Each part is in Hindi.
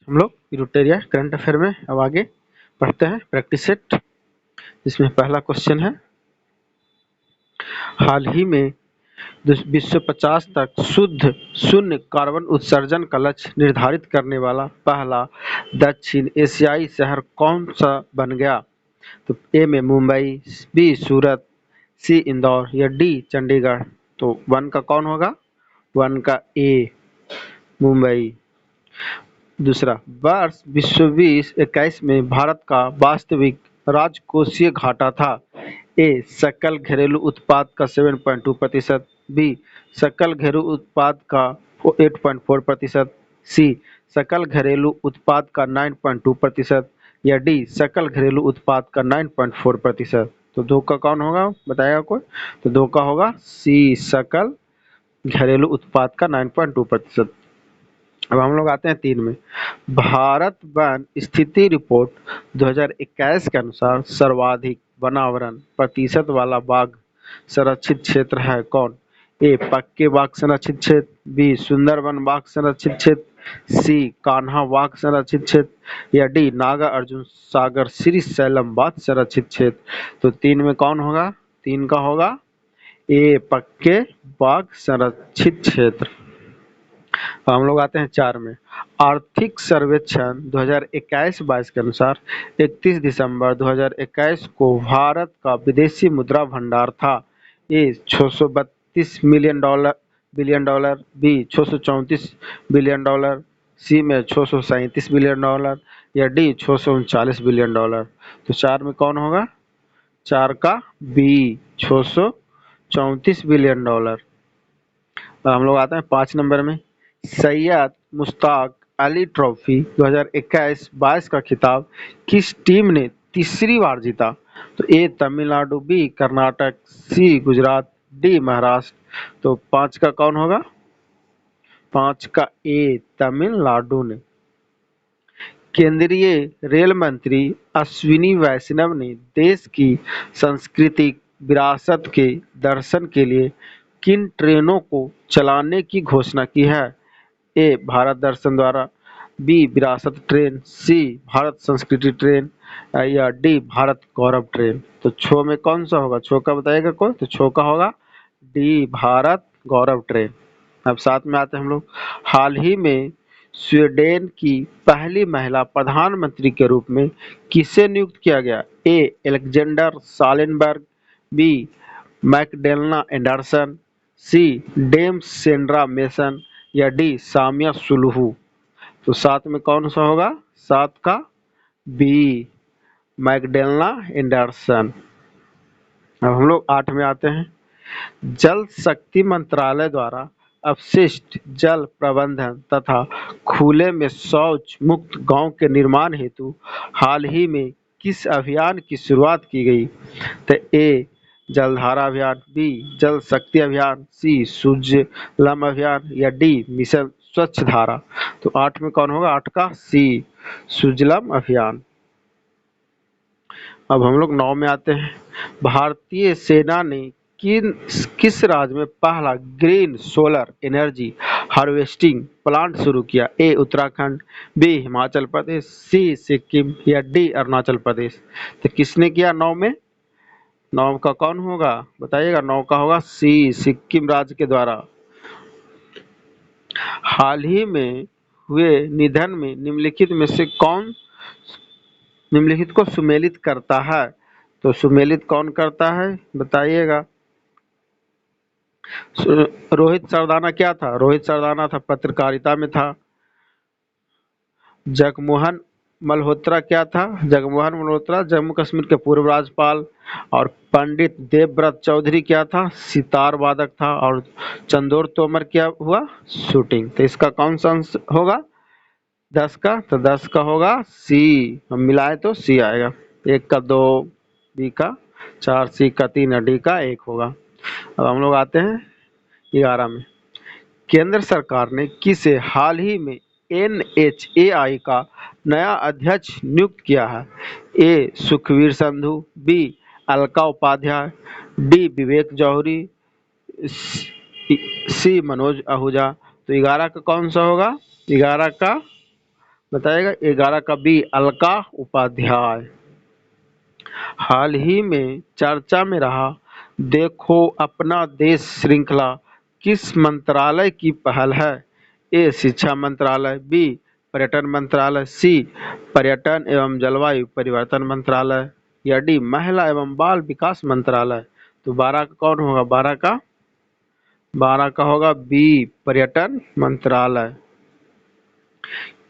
हम लोग यूरोटेरिया करंट अफेयर में अब आगे पढ़ते हैं प्रैक्टिस सेट। इसमें पहला क्वेश्चन है, हाल ही में विश्व 50 तक शुद्ध शून्य कार्बन उत्सर्जन का लक्ष्य निर्धारित करने वाला पहला दक्षिण एशियाई शहर कौन सा बन गया? तो ए में मुंबई, बी सूरत, सी इंदौर या डी चंडीगढ़। तो वन का कौन होगा? वन का ए मुंबई। दूसरा, वर्ष विश्व 2021 में भारत का वास्तविक राजकोषीय घाटा था। ए सकल घरेलू उत्पाद का 7.2%, बी सकल घरेलू उत्पाद का 8.4%, सी सकल घरेलू उत्पाद का 9.2% या डी सकल घरेलू उत्पाद का 9.4%। तो दो का कौन होगा, बताएगा कोई? तो दो का होगा सी सकल घरेलू उत्पाद का 9.2%। अब हम लोग आते हैं 3 में। भारत वन स्थिति रिपोर्ट 2021 के अनुसार सर्वाधिक वनावरण प्रतिशत वाला बाघ संरक्षित क्षेत्र है कौन? ए पक्के बाघ संरक्षित क्षेत्र, बी सुंदरबन बाघ संरक्षित क्षेत्र, सी कान्हा बाघ संरक्षित क्षेत्र या डी नागा अर्जुन सागर श्री सैलम बाघ संरक्षित क्षेत्र। तो 3 में कौन होगा? 3 का होगा ए पक्के बाघ संरक्षित क्षेत्र। हम लोग आते हैं 4 में। आर्थिक सर्वेक्षण 2021-22 के अनुसार 31 दिसंबर 2021 को भारत का विदेशी मुद्रा भंडार था। A 632 billion dollar, B 634 billion dollar, C में 637 बिलियन डॉलर या डी 639 बिलियन डॉलर। तो 4 में कौन होगा? 4 का बी 634 बिलियन डॉलर। हम लोग आते हैं 5 नंबर में। सैयद मुश्ताक अली ट्रॉफी 2021-22 का खिताब किस टीम ने तीसरी बार जीता? तो ए तमिलनाडु, बी कर्नाटक, सी गुजरात, डी महाराष्ट्र। तो 5 का कौन होगा? 5 का ए तमिलनाडु ने। केंद्रीय रेल मंत्री अश्विनी वैष्णव ने देश की सांस्कृतिक विरासत के दर्शन के लिए किन ट्रेनों को चलाने की घोषणा की है? ए भारत दर्शन द्वारा, बी विरासत ट्रेन, सी भारत संस्कृति ट्रेन या डी भारत गौरव ट्रेन। तो 6 में कौन सा होगा? 6 का बताएगा कोई? तो 6 का होगा डी भारत गौरव ट्रेन। अब 7 में आते हैं हम लोग। हाल ही में स्वीडन की पहली महिला प्रधानमंत्री के रूप में किसे नियुक्त किया गया? ए एलेक्जेंडर सालेनबर्ग, बी मैकडेलना एंडरसन, सी डेम सेंड्रा मेसन या डी सामिया सुलुहू। तो 7 में कौन सा होगा? 7 का बी मैकडेलना एंडरसन। अब हम लोग 8 में आते हैं। जल शक्ति मंत्रालय द्वारा अपशिष्ट जल प्रबंधन तथा खुले में शौच मुक्त गांव के निर्माण हेतु हाल ही में किस अभियान की शुरुआत की गई? तो ए जलधारा अभियान, बी जल शक्ति अभियान, सी सुजलम अभियान या डी मिशन स्वच्छ धारा। तो 8 में कौन होगा? 8 का सी सुजलम अभियान। अब हम लोग 9 में आते हैं। भारतीय सेना ने किस राज्य में पहला green solar energy harvesting plant शुरू किया? ए उत्तराखंड, बी हिमाचल प्रदेश, सी सिक्किम या डी अरुणाचल प्रदेश। तो किसने किया 9 में? 9 का कौन होगा, बताइएगा? 9 का होगा सी सिक्किम राज्य के द्वारा। हाल ही में हुए निधन में निम्नलिखित में से कौन निम्नलिखित को सुमेलित करता है? तो सुमेलित कौन करता है, बताइएगा? रोहित सरदाना क्या था? रोहित सरदाना था पत्रकारिता में था। जगमोहन मल्होत्रा क्या था? जगमोहन मल्होत्रा जम्मू कश्मीर के पूर्व राज्यपाल। और पंडित देवव्रत चौधरी क्या था? सितार वादक था। और चंदौर तोमर क्या हुआ? शूटिंग। तो इसका कौन सा होगा 10 का? तो 10 का होगा सी। हम मिलाए तो सी आएगा। 1 का 2, बी का 4, सी का 3 और डी का 1 होगा। अब हम लोग आते हैं 11 में। केंद्र सरकार ने किसे हाल ही में NHAI का नया अध्यक्ष नियुक्त किया है? ए सुखवीर संधू, बी अलका उपाध्याय, डी विवेक जौहरी, सी मनोज आहूजा। तो 11 का कौन सा होगा? 11 का बताइएगा। 11 का बी अलका उपाध्याय। हाल ही में चर्चा में रहा देखो अपना देश श्रृंखला किस मंत्रालय की पहल है? ए शिक्षा मंत्रालय, बी पर्यटन मंत्रालय, सी पर्यटन एवं जलवायु परिवर्तन मंत्रालय या डी महिला एवं बाल विकास मंत्रालय। तो 12 का कौन होगा? 12 का होगा बी पर्यटन मंत्रालय।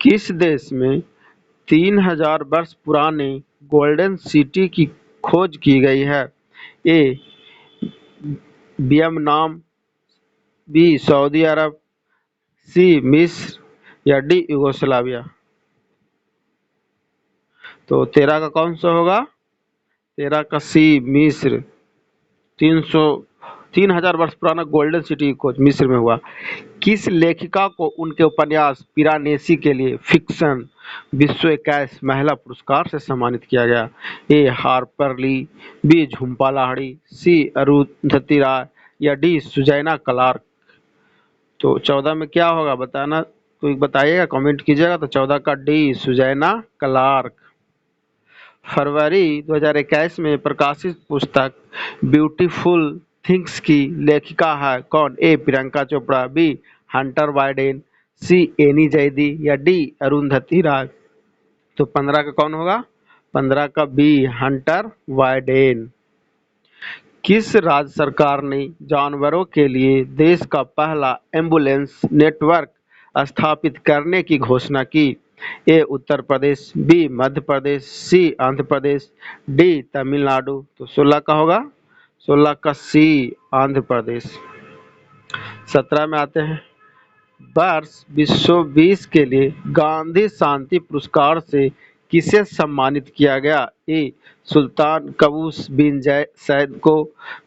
किस देश में 3000 वर्ष पुराने गोल्डन सिटी की खोज की गई है? ए वियतनाम, बी सऊदी अरब, सी मिस्र या डी यूगोस्लाविया। तो 13 का कौन सा होगा? 13 का सी मिस्र। 3000 वर्ष पुराना गोल्डन सिटी की खोज मिस्र में हुआ। किस लेखिका को उनके उपन्यास पिरानेसी के लिए फिक्शन विश्व 21 महिला पुरस्कार से सम्मानित किया गया? ए हार्पर ली, बी झुम्पा लाहिड़ी, सी अरुंधति राय या डी सुजैना क्लार्क। तो 14 में क्या होगा बताना, तो बताइएगा, कमेंट कीजिएगा। तो 14 का डी सुजैना क्लार्क। फरवरी 2021 में प्रकाशित पुस्तक ब्यूटीफुल थिंग्स की लेखिका है कौन? A Priyanka Chopra, B Hunter Biden, C Annie Zaidi या डी अरुंधति राय। तो 15 का कौन होगा? 15 का बी हंटर बाइडेन। किस राज्य सरकार ने जानवरों के लिए देश का पहला एम्बुलेंस नेटवर्क स्थापित करने की घोषणा की? ए उत्तर प्रदेश, बी मध्य प्रदेश, सी आंध्र प्रदेश, डी तमिलनाडु। तो 16 का होगा? 16 का सी आंध्र प्रदेश। 17 में आते हैं। वर्ष 2020 के लिए गांधी शांति पुरस्कार से किसे सम्मानित किया गया? ए सुल्तान कबूस बिन सैद को,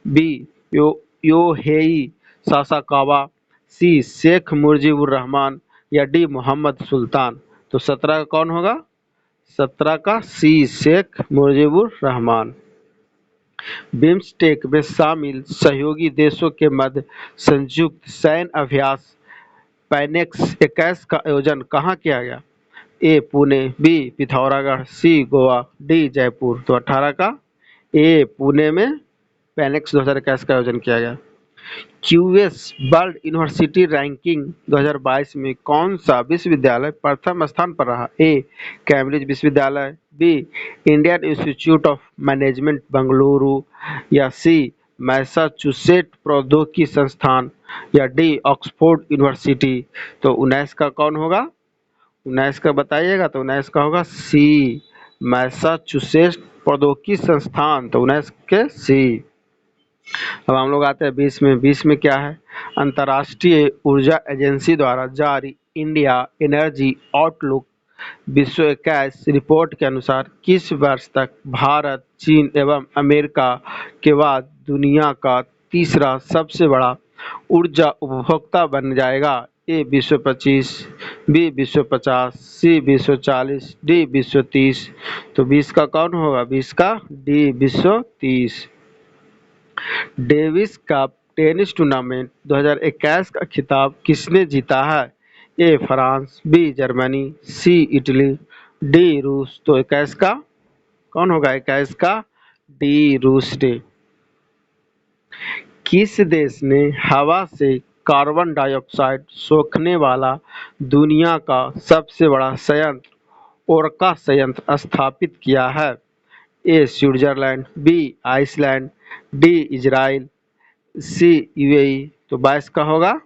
बी योहेई सासाकावा, सी शेख मुजीबुर रहमान या डी मोहम्मद सुल्तान। तो 17 का कौन होगा? 17 का सी शेख मुजीबुर रहमान। बिम्स्टेक में शामिल सहयोगी देशों के मध्य संयुक्त सैन्य अभ्यास पैनेक्स 21 का आयोजन कहाँ किया गया? ए पुणे, बी पिथौरागढ़, सी गोवा, डी जयपुर। तो 18 का ए पुणे में पैनेक्स 2021 का आयोजन किया गया। क्यूएस वर्ल्ड यूनिवर्सिटी रैंकिंग 2022 में कौन सा विश्वविद्यालय प्रथम स्थान पर रहा? ए कैम्ब्रिज विश्वविद्यालय, B Indian Institute of Management Bengaluru या सी मैसाचुसेट प्रौद्योगिकी संस्थान या डी ऑक्सफोर्ड यूनिवर्सिटी। तो 19 का कौन होगा? 19 का बताइएगा। तो 19 का होगा सी मैसाचुसेट्स प्रौद्योगिकी संस्थान। तो 19 के सी। अब हम लोग आते हैं 20 में। 20 में क्या है? अंतर्राष्ट्रीय ऊर्जा एजेंसी द्वारा जारी इंडिया एनर्जी आउटलुक विश्व 21 रिपोर्ट के अनुसार किस वर्ष तक भारत, चीन एवं अमेरिका के बाद दुनिया का तीसरा सबसे बड़ा ऊर्जा उपभोक्ता बन जाएगा? A 2025, B 2050, C 2040, D 2030। तो 20 का कौन होगा? 20 का D 2030। Davis Cup tennis tournament 2021 का खिताब किसने जीता है? A France, B Germany, C Italy, D रूस। तो 21 का कौन होगा? 21 का डी रूस ने। किस देश ने हवा से कार्बन डाइऑक्साइड सोखने वाला दुनिया का सबसे बड़ा संयंत्र ओरका संयंत्र स्थापित किया है? A Switzerland, B Iceland, D Israel, C UAE. तो 22 का होगा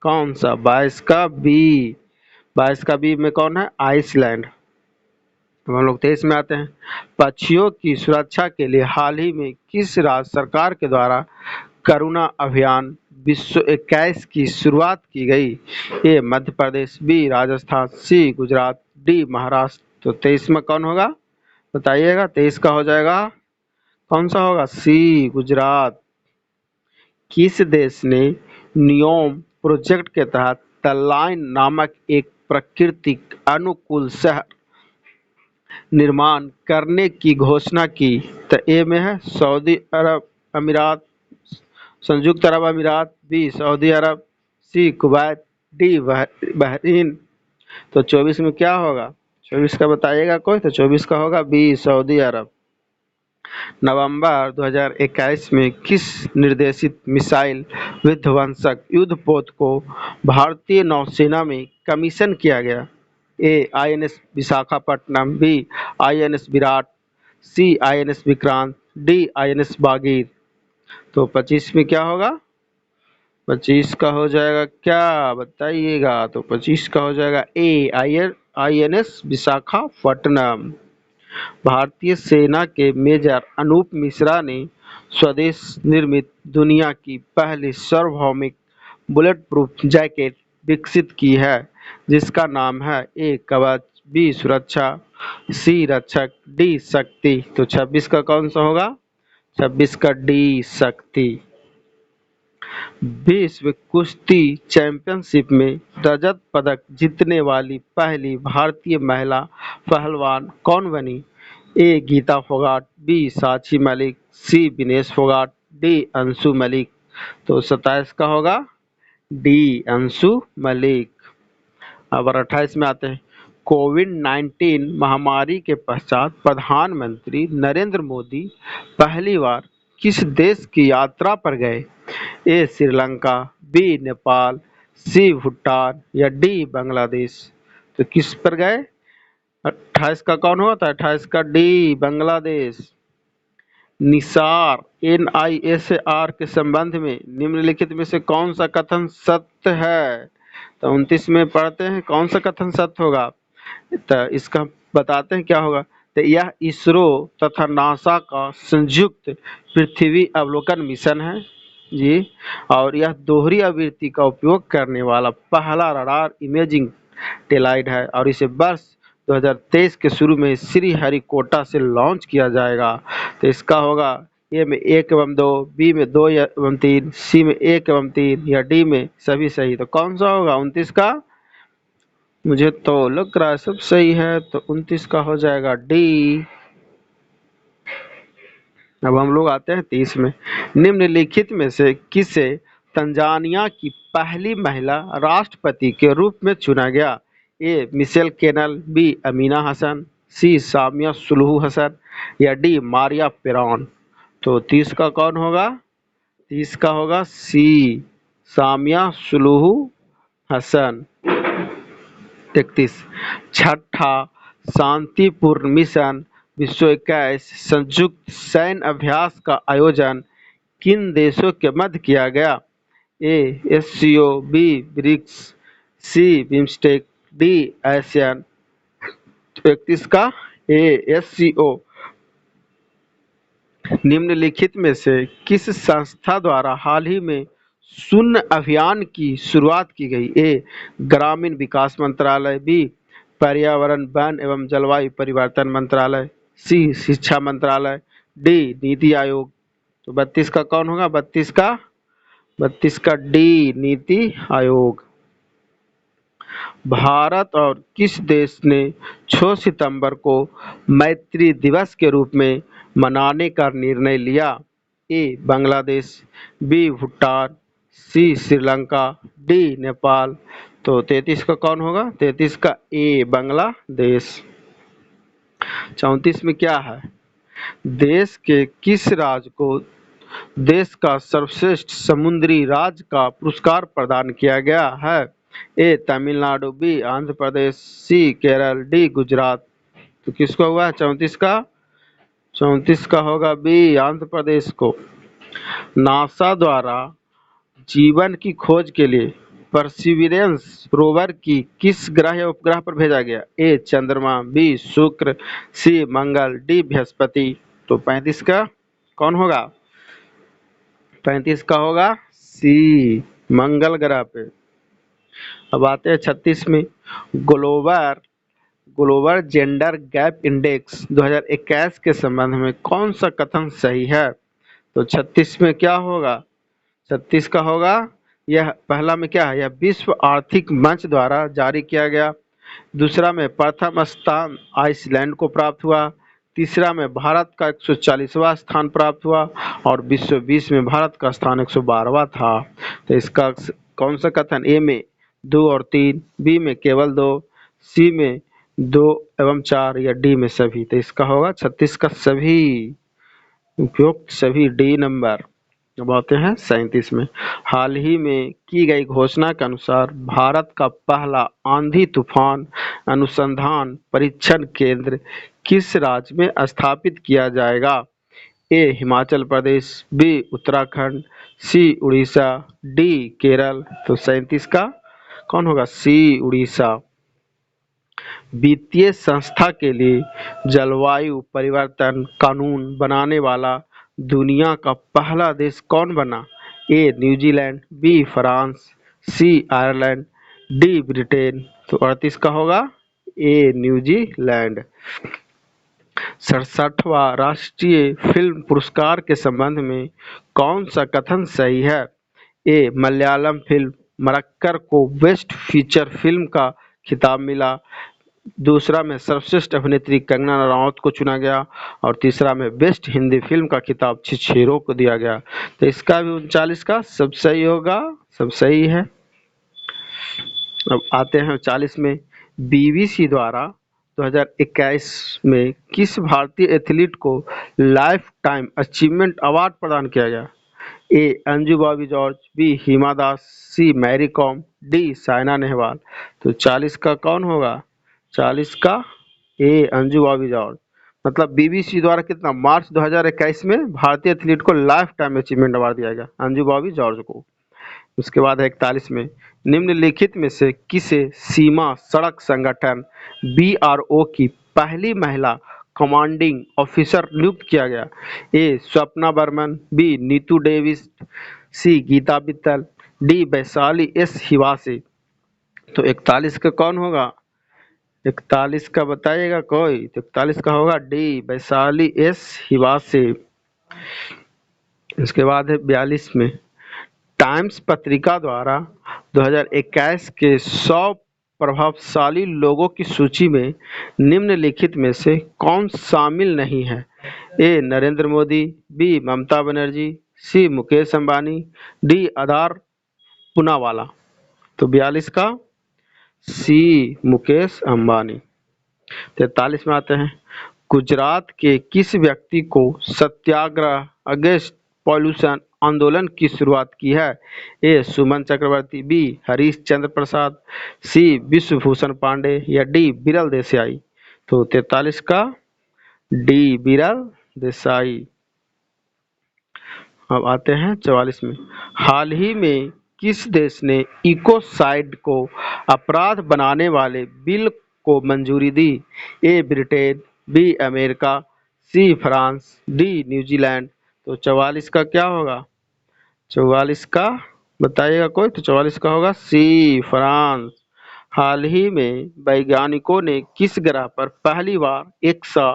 कौन सा? 22 का बी। 22 का बी में कौन है? आइसलैंड। अब हम लोग 23 में आते हैं। पक्षियों की सुरक्षा के लिए हाल ही में किस राज्य सरकार के द्वारा करुणा अभियान विश्व 21 की शुरुआत की गई? ए मध्य प्रदेश, बी राजस्थान, सी गुजरात, डी महाराष्ट्र। तो 23 में कौन होगा? बताइएगा। 23 का हो जाएगा कौन सा होगा? सी गुजरात। किस देश ने नियोम प्रोजेक्ट के तहत तलाइन नामक एक प्राकृतिक अनुकूल शहर निर्माण करने की घोषणा की? तो ए में है सऊदी अरब अमीरात, संयुक्त अरब अमीरात, बी सऊदी अरब, सी कुवैत, डी बहरीन। तो 24 में क्या होगा? 24 का बताइएगा कोई? तो 24 का होगा बी, सऊदी अरब। नवंबर 2021 में किस निर्देशित मिसाइल विध्वंसक युद्धपोत को भारतीय नौसेना में कमीशन किया गया? A INS Visakhapatnam, B INS Viraat, C INS Vikrant, D INS बागीर। तो 25 में क्या होगा? 25 का हो जाएगा क्या बताइएगा? तो 25 का हो जाएगा ए आईएनएस विशाखापट्टनम। भारतीय सेना के मेजर अनूप मिश्रा ने स्वदेश निर्मित दुनिया की पहली सार्वभौमिक बुलेट प्रूफ जैकेट विकसित की है, जिसका नाम है ए कवच, बी सुरक्षा, सी रक्षक, डी शक्ति। तो 26 का कौन सा होगा? 26 का डी शक्ति। विश्व कुश्ती चैंपियनशिप में रजत पदक जीतने वाली पहली भारतीय महिला पहलवान कौन बनी? ए गीता फोगाट, बी साक्षी मलिक, सी विनेश फोगाट, डी अंशु मलिक। तो 27 का होगा डी अंशु मलिक। अब 28 में आते हैं। कोविड-19 महामारी के पश्चात प्रधानमंत्री नरेंद्र मोदी पहली बार किस देश की यात्रा पर गए? ए श्रीलंका, बी नेपाल, सी भूटान या डी बांग्लादेश। तो किस पर गए? 28 का कौन हुआ था? 28 का डी बांग्लादेश। निसार NISAR के संबंध में निम्नलिखित में से कौन सा कथन सत्य है? तो 29 में पढ़ते हैं कौन सा कथन सत्य होगा। तो इसका बताते हैं क्या होगा। तो यह इसरो तथा नासा का संयुक्त पृथ्वी अवलोकन मिशन है जी, और यह दोहरी आवृत्ति का उपयोग करने वाला पहला रडार इमेजिंग टेलाइड है, और इसे वर्ष 2023 के शुरू में श्रीहरिकोटा से लॉन्च किया जाएगा। तो इसका होगा ए में 1 एवं 2, बी में 2 एवं 3, सी में 1 एवं 3 या डी में सभी सही। तो कौन सा होगा 29 का? मुझे तो लग रहा है सब सही है, तो 29 का हो जाएगा डी। अब हम लोग आते हैं 30 में। निम्नलिखित में से किसे तंजानिया की पहली महिला राष्ट्रपति के रूप में चुना गया? A Michelle Kennel, B Amina Hasan, C Samia Suluhu Hasan या डी मारिया पेरॉन। तो 30 का कौन होगा? 30 का होगा सी सामिया सुलूहू हसन। 31 छठा शांतिपूर्ण मिशन विश्व 21 संयुक्त सैन्य अभ्यास का आयोजन किन देशों के मध्य किया गया? ए SCO, बी ब्रिक्स, सी बिम्स्टेक, डी आसियान। 31 का ए SCO। निम्नलिखित में से किस संस्था द्वारा हाल ही में शून्य अभियान की शुरुआत की गई? ए ग्रामीण विकास मंत्रालय, बी पर्यावरण वन एवं जलवायु परिवर्तन मंत्रालय, सी शिक्षा मंत्रालय, डी नीति आयोग। तो 32 का कौन होगा? 32 का डी नीति आयोग। भारत और किस देश ने 6 सितंबर को मैत्री दिवस के रूप में मनाने का निर्णय लिया? ए बांग्लादेश, बी भूटान, सी श्रीलंका, डी नेपाल। तो 33 का कौन होगा? 33 का ए बांग्लादेश। 34 में क्या है? देश के किस राज्य को देश का सर्वश्रेष्ठ समुद्री राज्य का पुरस्कार प्रदान किया गया है? ए तमिलनाडु, बी आंध्र प्रदेश, सी केरल, डी गुजरात। तो किसको हुआ 34 का? 34 का होगा बी आंध्र प्रदेश को। नासा द्वारा जीवन की खोज के लिए परसिविरेंस रोवर की किस ग्रह या उपग्रह पर भेजा गया? ए चंद्रमा, बी शुक्र, सी मंगल, डी बृहस्पति। तो 35 का कौन होगा? 35 का होगा सी मंगल ग्रह पे। अब आते हैं 36 में। ग्लोबल जेंडर गैप इंडेक्स 2021 के संबंध में कौन सा कथन सही है? तो 36 में क्या होगा? 36 का होगा यह पहला में क्या है? यह विश्व आर्थिक मंच द्वारा जारी किया गया। दूसरा में प्रथम स्थान आइसलैंड को प्राप्त हुआ। तीसरा में भारत का 140वां स्थान प्राप्त हुआ और विश्व 20 में भारत का स्थान 112वां था। तो इसका कौन सा कथन? ए में 2 और 3, बी में केवल 2, सी में 2 एवं 4 या डी में सभी। तो इसका होगा 36 का सभी, उपयुक्त सभी, डी नंबर। अब आते हैं 37 में। हाल ही में की गई घोषणा के अनुसार भारत का पहला आंधी तूफान अनुसंधान परीक्षण केंद्र किस राज्य में स्थापित किया जाएगा? ए हिमाचल प्रदेश, बी उत्तराखंड, सी उड़ीसा, डी केरल। तो 37 का कौन होगा? सी उड़ीसा। वित्तीय संस्था के लिए जलवायु परिवर्तन कानून बनाने वाला दुनिया का पहला देश कौन बना? ए न्यूजीलैंड, बी फ्रांस, सी आयरलैंड, डी ब्रिटेन। तो 38 का होगा ए न्यूजीलैंड। 67वां राष्ट्रीय फिल्म पुरस्कार के संबंध में कौन सा कथन सही है? ए मलयालम फिल्म मरक्कर को बेस्ट फीचर फिल्म का खिताब मिला, दूसरा में सर्वश्रेष्ठ अभिनेत्री कंगना रनौत को चुना गया, और तीसरा में बेस्ट हिंदी फिल्म का खिताब छिछेरों को दिया गया। तो इसका भी 39 का सब सही होगा, सब सही है। अब आते हैं 40 में। बीबीसी द्वारा 2021 में किस भारतीय एथलीट को लाइफ टाइम अचीवमेंट अवार्ड प्रदान किया गया? A Anju Bobby George, B Hima Das, C Mary Kom, D Saina Nehwal. तो 40 का कौन होगा? 40 का ए अंजू बॉबी जॉर्ज। मतलब बीबीसी द्वारा कितना, मार्च 2021 में भारतीय एथलीट को लाइफ टाइम अचीवमेंट अवार्ड दिया गया, अंजू बॉबी जॉर्ज को। उसके बाद है 41 में। निम्नलिखित में से किसे सीमा सड़क संगठन बीआरओ की पहली महिला कमांडिंग ऑफिसर नियुक्त किया गया? ए स्वप्ना बर्मन, बी नीतू डेविस, सी गीता बित्तल, डी वैशाली एस हिवासे। तो 41 का कौन होगा? 41 का बताइएगा कोई? तो 41 का होगा डी वैशाली एस हिवासे। उसके बाद है 42 में। टाइम्स पत्रिका द्वारा 2021 के 100 प्रभावशाली लोगों की सूची में निम्नलिखित में से कौन शामिल नहीं है? ए नरेंद्र मोदी, बी ममता बनर्जी, सी मुकेश अंबानी, डी आधार पूनावाला। तो 42 का सी मुकेश अंबानी। 43 में आते हैं। गुजरात के किस व्यक्ति को सत्याग्रह अगेंस्ट पॉल्यूशन आंदोलन की शुरुआत की है? ए सुमन चक्रवर्ती, बी हरीश चंद्र प्रसाद, सी विश्वभूषण पांडे, या डी बिरल देसाई। तो 43 का डी बिरल देसाई। अब आते हैं 44 में। हाल ही में किस देश ने इकोसाइड को अपराध बनाने वाले बिल को मंजूरी दी? A Britain, B America, C France, D New Zealand. तो 44 का क्या होगा? 44 का बताइएगा कोई? तो 44 का होगा सी फ्रांस। हाल ही में वैज्ञानिकों ने किस ग्रह पर पहली बार एक्सा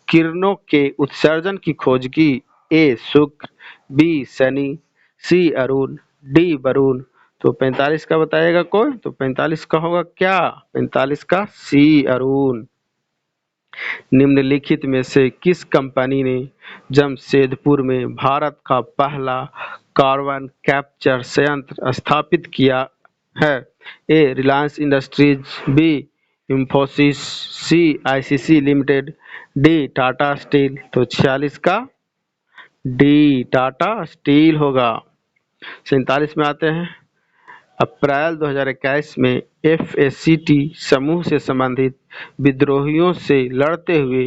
किरणों के उत्सर्जन की खोज की? ए शुक्र, बी शनि, सी अरुण, डी वरुण। तो 45 का बताइएगा कोई? तो 45 का होगा क्या? 45 का सी अरुण। निम्नलिखित में से किस कंपनी ने जमशेदपुर में भारत का पहला कार्बन कैप्चर संयंत्र स्थापित किया है? A Reliance Industries, B Infosys, C ICC Limited, D Tata Steel. तो 46 का डी टाटा स्टील होगा। 47 में आते हैं। अप्रैल 2021 में एफएसीटी समूह से संबंधित विद्रोहियों से लड़ते हुए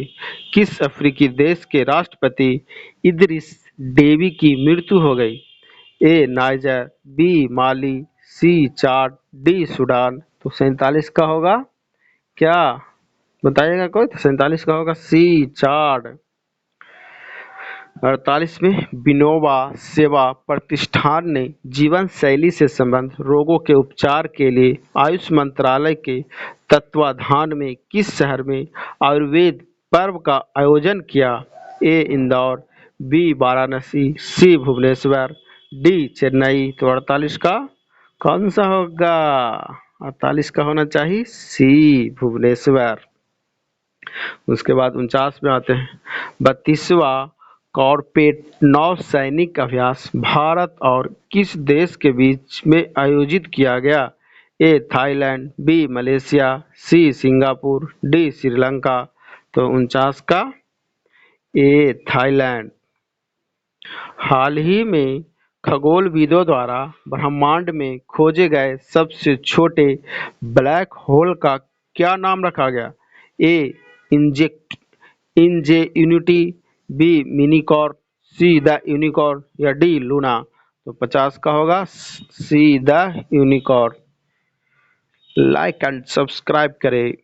किस अफ्रीकी देश के राष्ट्रपति इदरिस डेबी की मृत्यु हो गई? ए नाइजर, बी माली, सी चाड, डी सूडान। तो 47 का होगा क्या? बताइएगा कोई? तो 47 का होगा सी चाड। 48 में विनोबा सेवा प्रतिष्ठान ने जीवन शैली से संबंधित रोगों के उपचार के लिए आयुष मंत्रालय के तत्वाधान में किस शहर में आयुर्वेद पर्व का आयोजन किया? ए इंदौर, बी वाराणसी, सी भुवनेश्वर, डी चेन्नई। तो 48 का कौन सा होगा? 48 का होना चाहिए सी भुवनेश्वर। उसके बाद 49 में आते हैं। 32वां कॉर्पेट नौसैनिक अभ्यास भारत और किस देश के बीच में आयोजित किया गया? A Thailand, B Malaysia, C Singapore, D Sri Lanka. तो 49 का ए थाईलैंड। हाल ही में खगोलविदों द्वारा ब्रह्मांड में खोजे गए सबसे छोटे ब्लैक होल का क्या नाम रखा गया? ए इंजेन्युइटी, बी मिनिकॉर, सी द यूनिकॉर्न या डी लूना। तो 50 का होगा see the unicorn. Like and subscribe करें।